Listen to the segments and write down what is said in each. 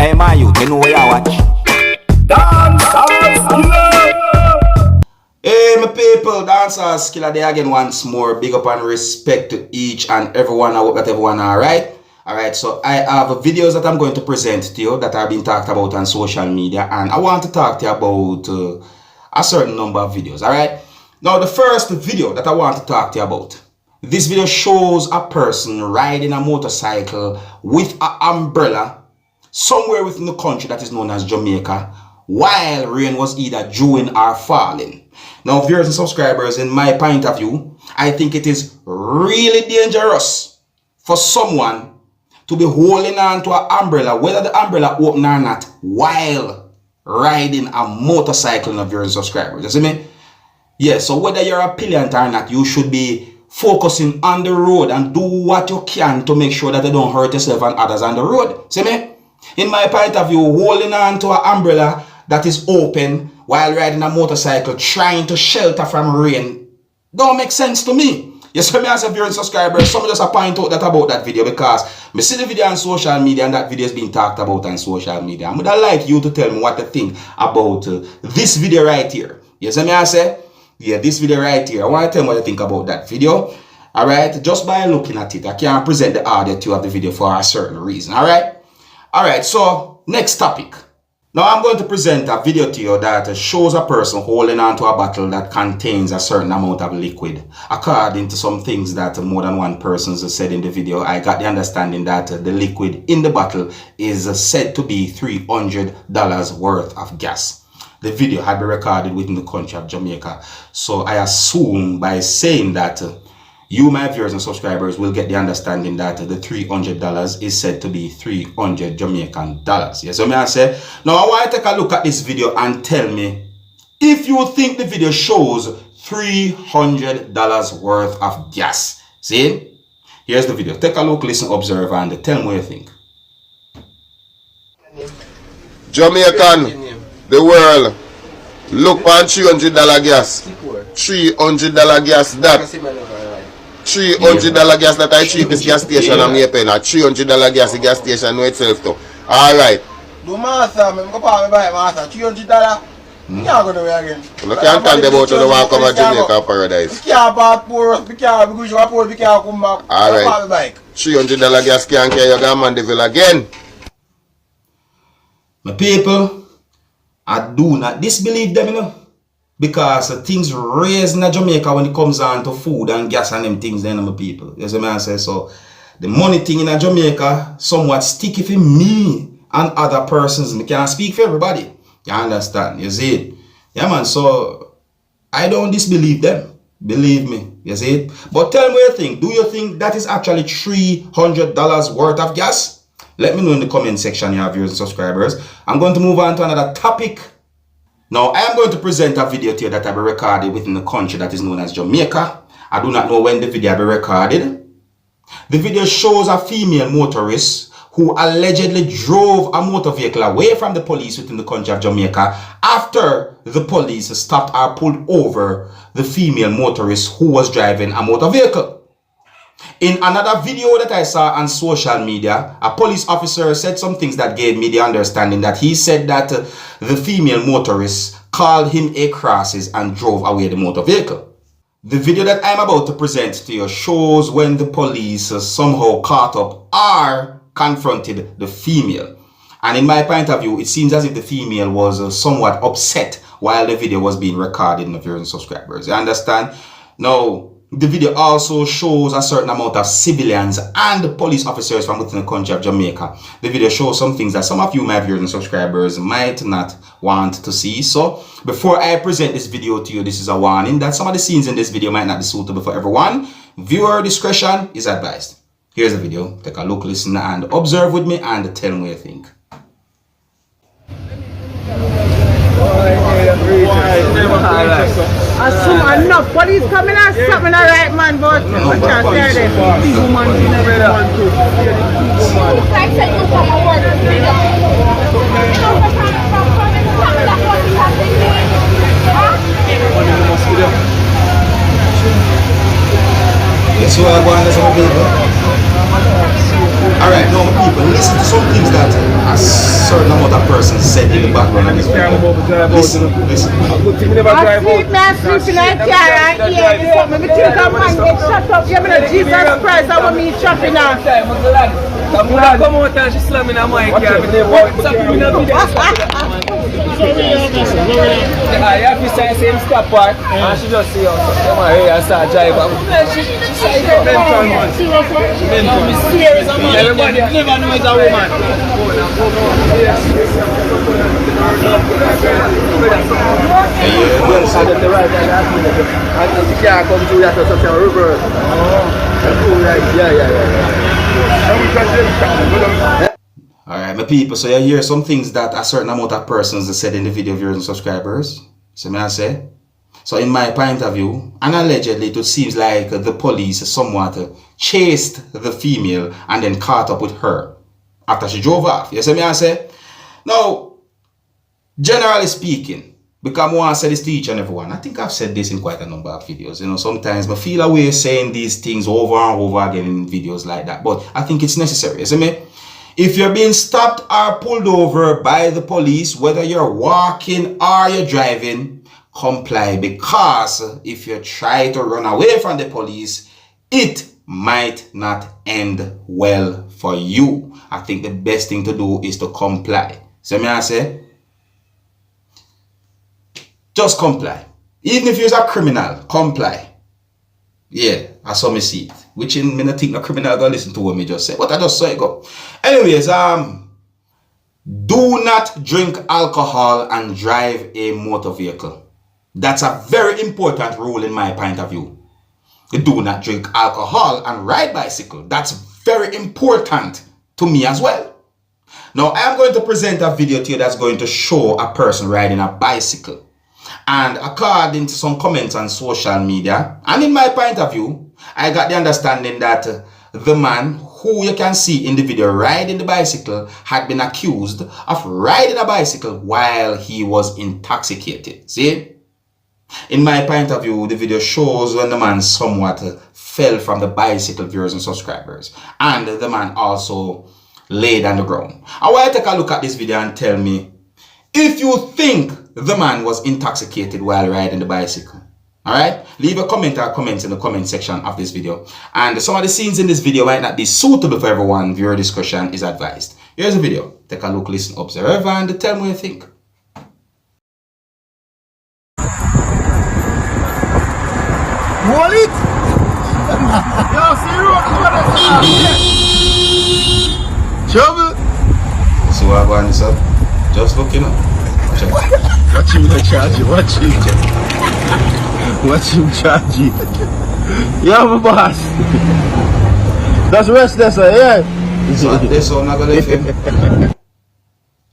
Hey man, you know where you watch? Dancehall skilla. Hey my people, Dancehall skilla there again once more. Big up and respect to each and everyone. I hope that everyone alright. Alright, so I have videos that I'm going to present to you that have been talked about on social media, and I want to talk to you about a certain number of videos. Alright, now the first video that I want to talk to you about, this video shows a person riding a motorcycle with an umbrella somewhere within the country that is known as Jamaica while rain was either dewing or falling. Now viewers and subscribers, in my point of view, I think it is really dangerous for someone to be holding on to an umbrella, whether the umbrella open or not, while riding a motorcycle, now viewers and subscribers. You see me? Yeah, so whether you're a pillion or not, you should be focusing on the road and do what you can to make sure that you don't hurt yourself and others on the road. See me? In my point of view, holding on to an umbrella that is open while riding a motorcycle, trying to shelter from rain, don't make sense to me. Yes, me as a viewer and subscriber, some just point out that about that video because me see the video on social media and that video is being talked about on social media. I would like you to tell me what you think about this video right here. Yes, me I say, yeah, this video right here. I want to tell you what you think about that video. Alright, just by looking at it, I can't present the audio to you of the video for a certain reason. Alright, so next topic. Now I'm going to present a video to you that shows a person holding onto a bottle that contains a certain amount of liquid. According to some things that more than one person said in the video, I got the understanding that the liquid in the bottle is said to be $300 worth of gas. The video had been recorded within the country of Jamaica. So I assume by saying that, you, my viewers and subscribers, will get the understanding that the $300 is said to be 300 Jamaican dollars. Yes, so may I say, now I want to take a look at this video and tell me if you think the video shows $300 worth of gas. See? Here's the video. Take a look, listen, observe, and tell me what you think. Jamaican, the world, look on $300 gas. $300 gas that. $300 gas that I cheapest gas station I'm here paying. $300 gas the gas station know itself too. Alright. Do master, I'm going to buy master. $300? You can't go nowhere again. You can't talk about you don't want to come to Jamaica paradise. You can't buy Motorist, you can't go to Motorist, you can't come back. Alright. $300 gas can't carry your gun Mandeville again. My people, I do not disbelieve them, you know. Because things raise in Jamaica when it comes on to food and gas and them things then, my people. You see what I say? So the money thing in Jamaica somewhat sticky for me and other persons. I can't speak for everybody. You understand? You see it? Yeah man, so I don't disbelieve them. Believe me. You see it? But tell me what you think. Do you think that is actually $300 worth of gas? Let me know in the comment section, your viewers and subscribers. I'm going to move on to another topic. Now, I am going to present a video to you that I will recorded within the country that is known as Jamaica. I do not know when the video will be recorded. The video shows a female motorist who allegedly drove a motor vehicle away from the police within the country of Jamaica after the police stopped or pulled over the female motorist who was driving a motor vehicle. In another video that I saw on social media, a police officer said some things that gave me the understanding that he said that the female motorist called him a crosses and drove away the motor vehicle. The video that I'm about to present to you shows when the police somehow caught up or confronted the female. And in my point of view, it seems as if the female was somewhat upset while the video was being recorded, my viewers and subscribers. You understand? Now, the video also shows a certain amount of civilians and police officers from within the country of Jamaica. The video shows some things that some of you, my viewers and subscribers, might not want to see. So, before I present this video to you, this is a warning that some of the scenes in this video might not be suitable for everyone. Viewer discretion is advised. Here's the video. Take a look, listen, and observe with me and tell me what you think. Assume enough. Police coming and something alright man, but I can't hear them. Yes, you are going to some people. Alright, now people, listen to some things that a certain amount of persons said in the background of this video. Listen. I sleep in a car and hear this something. Me think a man get shut up. You know, Jesus Christ, I want me chopping now. Come out and she slam in a mic. What's up in the video? I have to say same stop part and she just see us. Come on here and start driving. She say serious. Everybody never know it's a woman. Alright, my people, so you hear some things that a certain amount of persons said in the video, viewers and subscribers. So may I say? So in my point of view, and allegedly it seems like the police somewhat chased the female and then caught up with her after she drove off. You see me I say? Now, generally speaking, because I want to say this to each and everyone, I think I've said this in quite a number of videos. You know, sometimes I feel a way saying these things over and over again in videos like that. But I think it's necessary. You see me? If you're being stopped or pulled over by the police, whether you're walking or you're driving, comply, because if you try to run away from the police, it might not end well for you. I think the best thing to do is to comply. So may I say, just comply. Even if you're a criminal, comply. Yeah, I saw me see it. Which in me not think no criminal gonna listen to what me just say. But I just saw it go. Anyways, do not drink alcohol and drive a motor vehicle. That's a very important rule in my point of view. Do not drink alcohol and ride bicycle. That's very important to me as well. Now, I am going to present a video to you that's going to show a person riding a bicycle. And according to some comments on social media, and in my point of view, I got the understanding that the man who you can see in the video riding the bicycle had been accused of riding a bicycle while he was intoxicated. See? In my point of view, the video shows when the man somewhat fell from the bicycle, viewers and subscribers. And the man also laid on the ground. I want to take a look at this video and tell me if you think the man was intoxicated while riding the bicycle. Alright? Leave a comment or comments in the comment section of this video. And some of the scenes in this video might not be suitable for everyone. Viewer discretion is advised. Here's the video. Take a look, listen, observe, and tell me what you think. Roll it! Yo, see road, trouble! See what I'm going to say? Just looking up. Watch him charge you, watch him. Watch him charge you. Yeah, my boss. That's restless, yeah. So this one not gonna left him.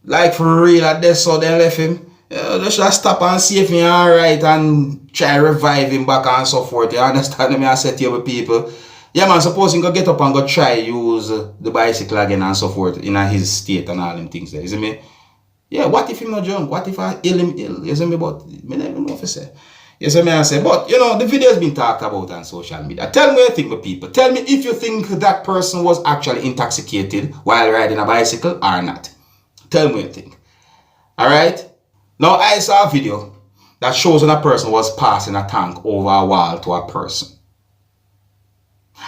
Like for real, at this so they left him. They should stop and see if he alright and try revive him back and so forth. You understand me? I said to you people. Yeah man, suppose he go get up and go try use the bicycle again and so forth in his state and all them things there. You see me? Yeah, what if him not drunk? What if I ill him ill? You see me? But me never know if I say. You see me? I say, but you know, the video has been talked about on social media. Tell me what you think, my people. Tell me if you think that person was actually intoxicated while riding a bicycle or not. Tell me what you think. Alright? Now, I saw a video that shows when a person was passing a tank over a wall to a person.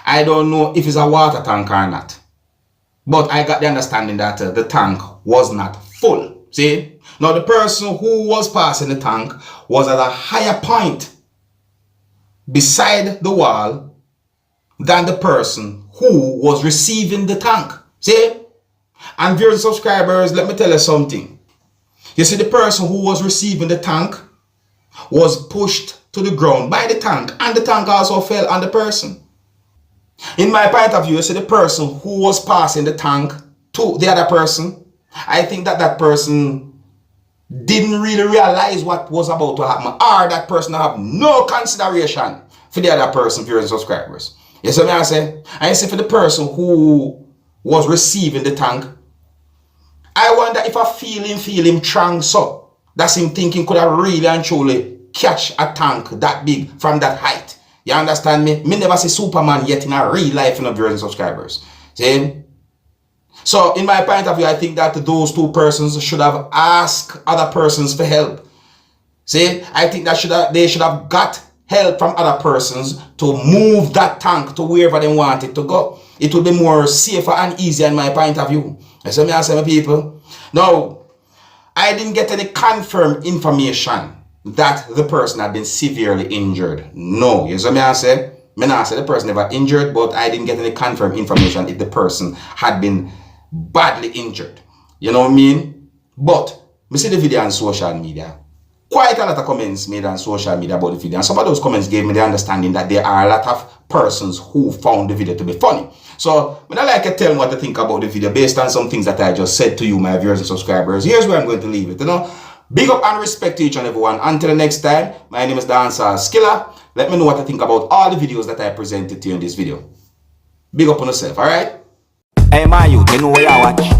I don't know if it's a water tank or not. But I got the understanding that the tank was not full. See? Now the person who was passing the tank was at a higher point beside the wall than the person who was receiving the tank. See? And viewers and subscribers, let me tell you something. You see, the person who was receiving the tank was pushed to the ground by the tank, and the tank also fell on the person. In my point of view, you see, the person who was passing the tank to the other person, I think that that person didn't really realize what was about to happen, or that person have no consideration for the other person, viewers and subscribers. You see what I say? And you see, for the person who was receiving the tank, I wonder if I feel him strong so that's him thinking could have really and truly catch a tank that big from that height. You understand me? Me never see Superman yet in a real life, viewers and subscribers. See? So in my point of view, I think that those two persons should have asked other persons for help. See, I think that they should have got help from other persons to move that tank to wherever they want it to go. It would be more safer and easier in my point of view. That's what I say, my people. Now, I didn't get any confirmed information that the person had been severely injured. No, you see what I say? I say the person never injured, but I didn't get any confirmed information if the person had been badly injured. You know what I mean? But I see the video on social media. Quite a lot of comments made on social media about the video, and some of those comments gave me the understanding that there are a lot of persons who found the video to be funny. So, I like to tell me what to think about the video based on some things that I just said to you, my viewers and subscribers. Here's where I'm going to leave it, you know. Big up and respect to each and everyone. Until next time, my name is Dancehall Skilla. Let me know what to think about all the videos that I presented to you in this video. Big up on yourself, alright? Hey, my youth, you know what I watch?